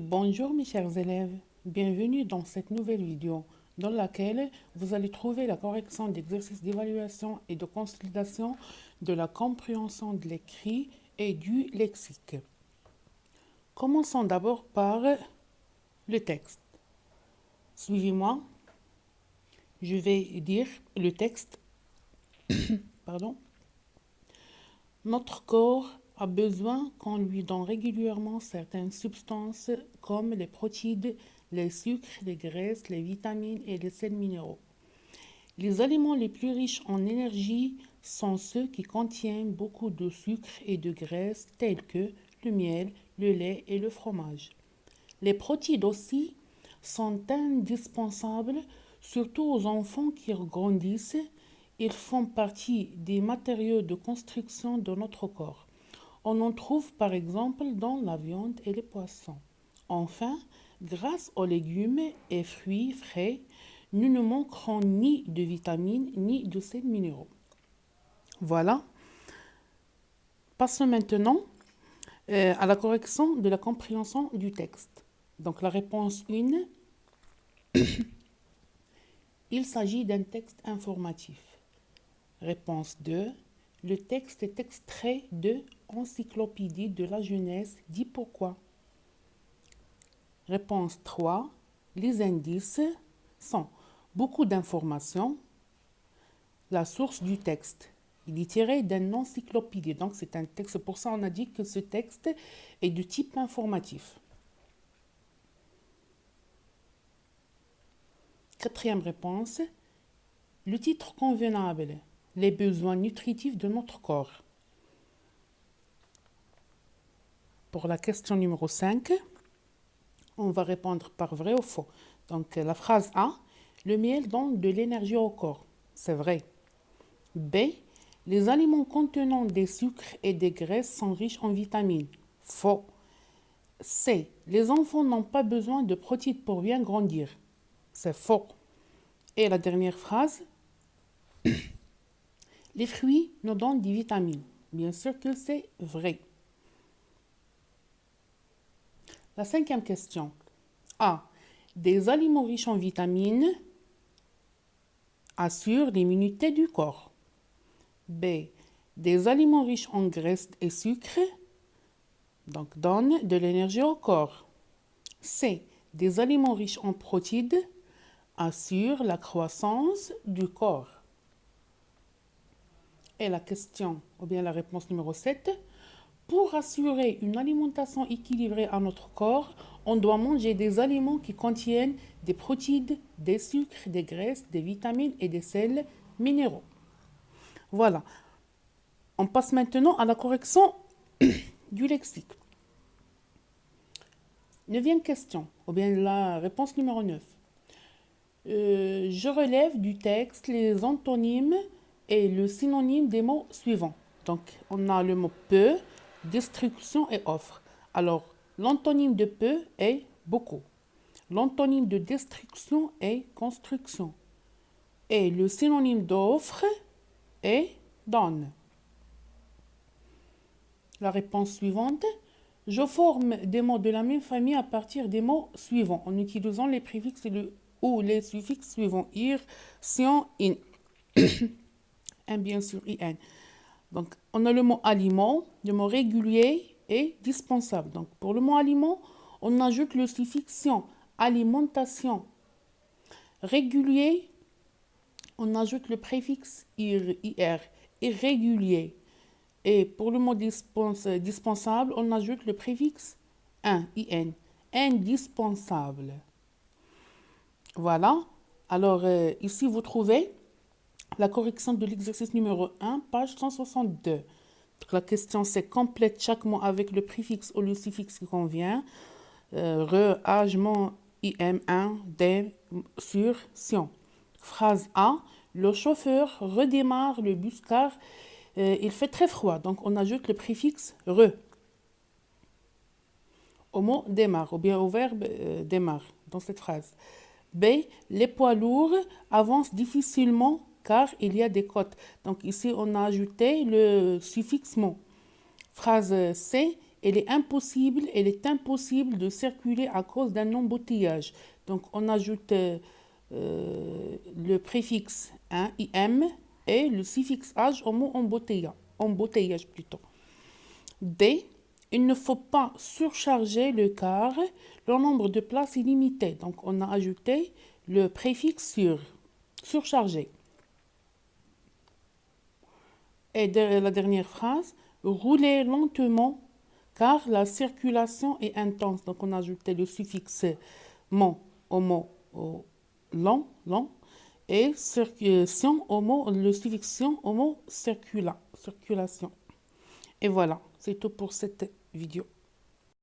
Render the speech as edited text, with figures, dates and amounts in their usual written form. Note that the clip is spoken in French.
Bonjour mes chers élèves, bienvenue dans cette nouvelle vidéo dans laquelle vous allez trouver la correction d'exercices d'évaluation et de consolidation de la compréhension de l'écrit et du lexique. Commençons d'abord par le texte. Suivez-moi, je vais dire le texte. Pardon. Notre corps a besoin qu'on lui donne régulièrement certaines substances comme les protides, les sucres, les graisses, les vitamines et les sels minéraux. Les aliments les plus riches en énergie sont ceux qui contiennent beaucoup de sucre et de graisse tels que le miel, le lait et le fromage. Les protides aussi sont indispensables, surtout aux enfants qui grandissent. Ils font partie des matériaux de construction de notre corps. On en trouve par exemple dans la viande et les poissons. Enfin, grâce aux légumes et fruits frais, nous ne manquerons ni de vitamines ni de sels minéraux. Voilà. Passons maintenant à la correction de la compréhension du texte. Donc la réponse 1, il s'agit d'un texte informatif. Réponse 2, le texte est extrait de Encyclopédie de la jeunesse, dit pourquoi. Réponse 3, les indices sont beaucoup d'informations. La source du texte, il est tiré d'un encyclopédie, donc c'est un texte, pour ça on a dit que ce texte est de type informatif. Quatrième réponse, le titre convenable, les besoins nutritifs de notre corps. Pour la question numéro 5, on va répondre par vrai ou faux. Donc la phrase A, le miel donne de l'énergie au corps. C'est vrai. B, les aliments contenant des sucres et des graisses sont riches en vitamines. Faux. C, les enfants n'ont pas besoin de protéines pour bien grandir. C'est faux. Et la dernière phrase, les fruits nous donnent des vitamines. Bien sûr que c'est vrai. La cinquième question. A, des aliments riches en vitamines assurent l'immunité du corps. B, des aliments riches en graisses et sucres donc donnent de l'énergie au corps. C, des aliments riches en protéines assurent la croissance du corps. Et la question, ou bien la réponse numéro 7, pour assurer une alimentation équilibrée à notre corps, on doit manger des aliments qui contiennent des protéines, des sucres, des graisses, des vitamines et des sels minéraux. Voilà. On passe maintenant à la correction du lexique. Neuvième question, ou bien la réponse numéro 9. Je relève du texte les antonymes et le synonyme des mots suivants. Donc, on a le mot peu, destruction et offre. Alors, l'antonyme de peu est beaucoup. L'antonyme de destruction est construction. Et le synonyme d'offre est donne. La réponse suivante, je forme des mots de la même famille à partir des mots suivants en utilisant les préfixes ou les suffixes suivants ir, sion, in. Un bien sûr, in. Donc, on a le mot aliment, le mot régulier et dispensable. Donc, pour le mot aliment, on ajoute le suffixe sion, alimentation. Régulier, on ajoute le préfixe ir, irrégulier. Et pour le mot dispensable, on ajoute le préfixe in, indispensable. Voilà. Alors, ici, vous trouvez la correction de l'exercice numéro 1, page 162. Donc, la question, c'est complète chaque mot avec le préfixe ou le suffixe qui convient. Re-agement, im1, d, sur, sion. Phrase A, le chauffeur redémarre le bus car il fait très froid. Donc, on ajoute le préfixe re au mot démarre, ou bien au verbe démarre dans cette phrase. B, les poids lourds avancent difficilement car il y a des côtes. Donc ici, on a ajouté le suffixe mot. Phrase C, il est impossible de circuler à cause d'un embouteillage. Donc, on ajoute le préfixe im et le suffixe age au mot embouteillage plutôt. D. Il ne faut pas surcharger le car, le nombre de places est limité. Donc, on a ajouté le préfixe surchargé. Et la dernière phrase, rouler lentement car la circulation est intense. Donc, on a ajouté le suffixe mon au mot lent, et le suffixe sion au mot circulation. Et voilà, c'est tout pour cette vidéo.